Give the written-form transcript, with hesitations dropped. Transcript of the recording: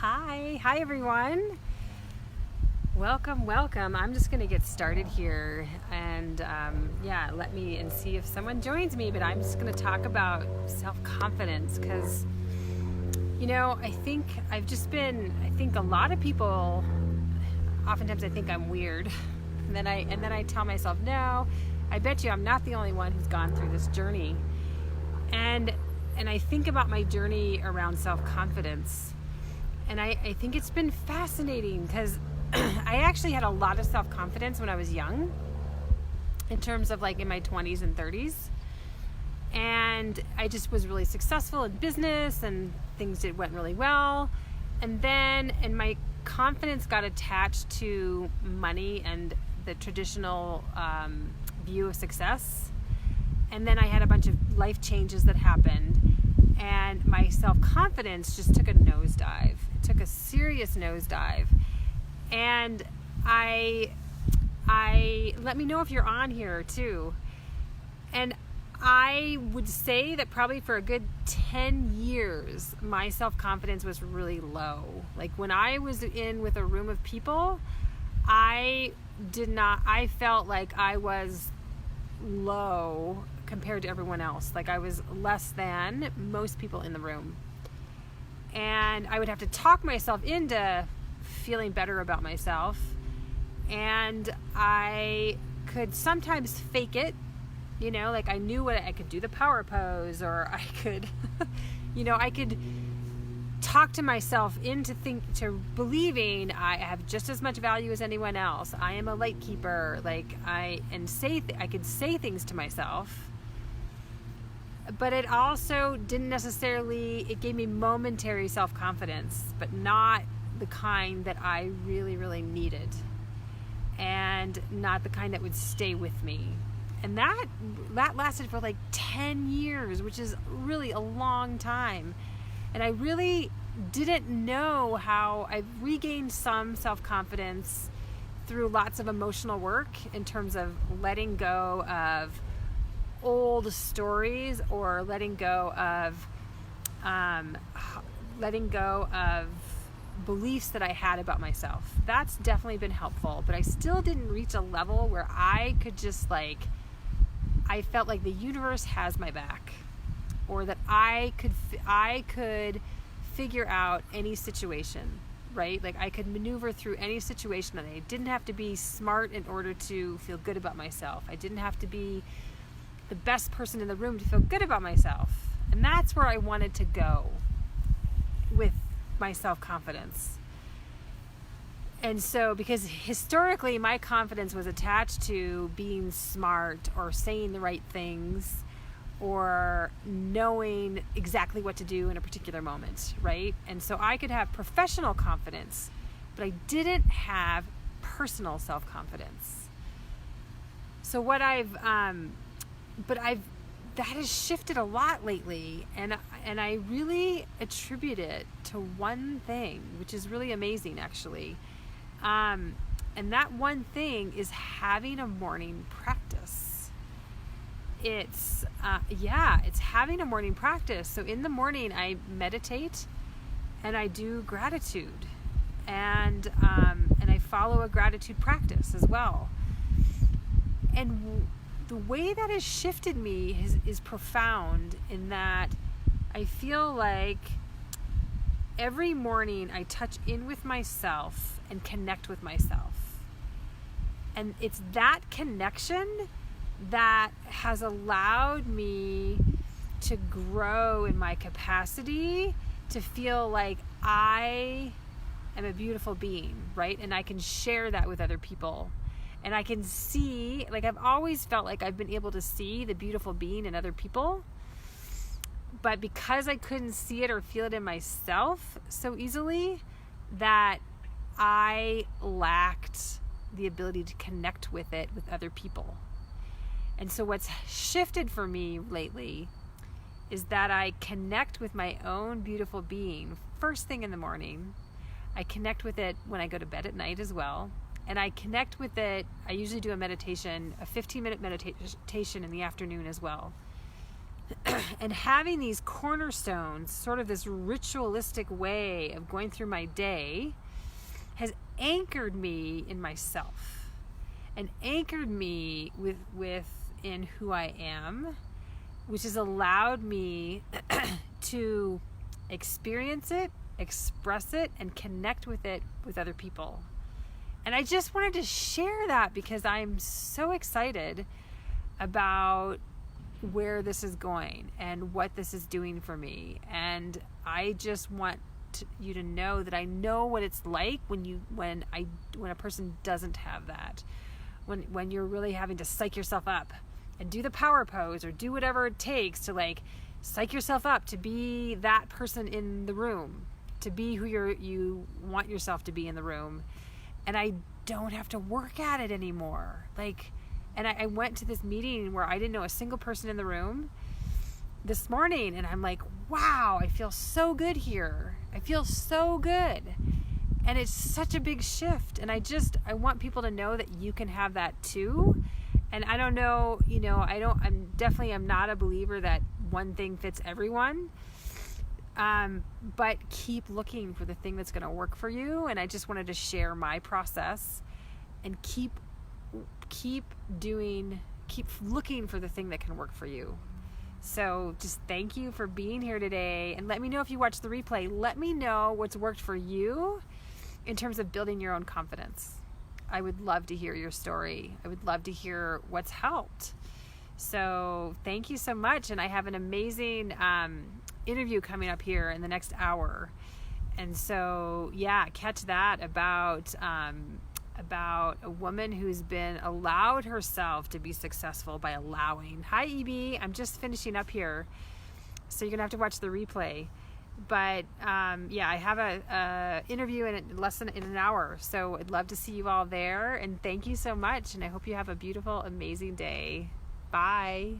Hi everyone. Welcome. I'm just gonna get started here and let me and see if someone joins me, but I'm just gonna talk about self-confidence because I think a lot of people oftentimes I think I'm weird. And then I tell myself, no, I bet you I'm not the only one who's gone through this journey. And I think about my journey around self-confidence. And I think it's been fascinating because I actually had a lot of self-confidence when I was young, in terms of like in my 20s and 30s. And I just was really successful in business and things went really well. And my confidence got attached to money and the traditional view of success. And then I had a bunch of life changes that happened. And my self-confidence just took a nosedive. It took a serious nosedive. And I let me know if you're on here too. And I would say that probably for a good 10 years, my self-confidence was really low. Like when I was in with a room of people, I felt like I was low compared to everyone else. Like I was less than most people in the room. And I would have to talk myself into feeling better about myself. And I could sometimes fake it, like I knew I could do the power pose, or I could, I could talk to myself into believing I have just as much value as anyone else. I am a light keeper. I could say things to myself. But it also didn't necessarily, it gave me momentary self-confidence, but not the kind that I really, really needed, and not the kind that would stay with me. And that lasted for like 10 years, which is really a long time. And I really didn't know how I regained some self-confidence through lots of emotional work in terms of letting go of old stories, or letting go of beliefs that I had about myself. That's definitely been helpful, but I still didn't reach a level where I could just I felt like the universe has my back, or that I could figure out any situation, right? Like I could maneuver through any situation, and I didn't have to be smart in order to feel good about myself. I didn't have to be the best person in the room to feel good about myself. And that's where I wanted to go with my self-confidence. And so, because historically my confidence was attached to being smart, or saying the right things, or knowing exactly what to do in a particular moment, right? And so I could have professional confidence, but I didn't have personal self-confidence. So that has shifted a lot lately, and I really attribute it to one thing, which is really amazing actually. And that one thing is having a morning practice. It's having a morning practice. So in the morning I meditate and I do gratitude, and I follow a gratitude practice as well. And the way that has shifted me is profound, in that I feel like every morning I touch in with myself and connect with myself. And it's that connection that has allowed me to grow in my capacity to feel like I am a beautiful being, right? And I can share that with other people. And I can see, I've always felt like I've been able to see the beautiful being in other people. But because I couldn't see it or feel it in myself so easily, that I lacked the ability to connect with it with other people. And so what's shifted for me lately is that I connect with my own beautiful being first thing in the morning. I connect with it when I go to bed at night as well. And I connect with it, I usually do a 15-minute meditation in the afternoon as well. And having these cornerstones, sort of this ritualistic way of going through my day, has anchored me in myself and anchored me within who I am, which has allowed me to experience it, express it, and connect with it with other people. And I just wanted to share that because I'm so excited about where this is going and what this is doing for me. And I just want you to know that I know what it's like when a person doesn't have that, when you're really having to psych yourself up and do the power pose or do whatever it takes to like psych yourself up to be that person in the room, to be who you want yourself to be in the room. And I don't have to work at it anymore. And I went to this meeting where I didn't know a single person in the room this morning, and I'm like, wow, I feel so good here. I feel so good. And it's such a big shift. And I want people to know that you can have that too. And I don't know, I'm not a believer that one thing fits everyone. But keep looking for the thing that's going to work for you. And I just wanted to share my process and keep looking for the thing that can work for you. So just thank you for being here today, and let me know if you watch the replay. Let me know what's worked for you in terms of building your own confidence. I would love to hear your story. I would love to hear what's helped. So thank you so much. And I have an amazing interview coming up here in the next hour. And so, yeah, catch that about a woman who's been allowed herself to be successful by allowing. Hi, EB. I'm just finishing up here, so you're going to have to watch the replay. But, I have a interview in less than an hour, so I'd love to see you all there. And thank you so much, and I hope you have a beautiful, amazing day. Bye.